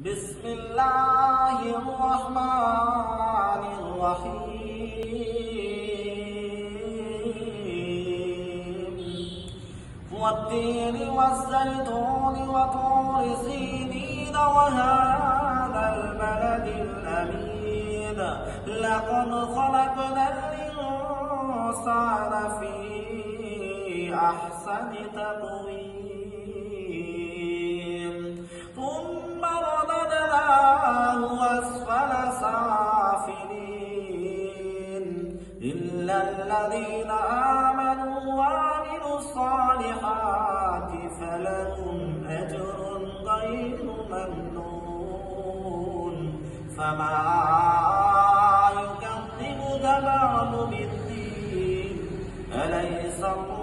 بسم الله الرحمن الرحيم والتين والزيتون وطور سينين وهذا البلد الأمين لقد خلقنا الإنسان في أحسن تقويم ثم رددناه أسفل سافلين إلا الذين آمنوا وعملوا الصالحات فلهم أجر غير ممنون فما يكذبك بعد بالدين أليس الله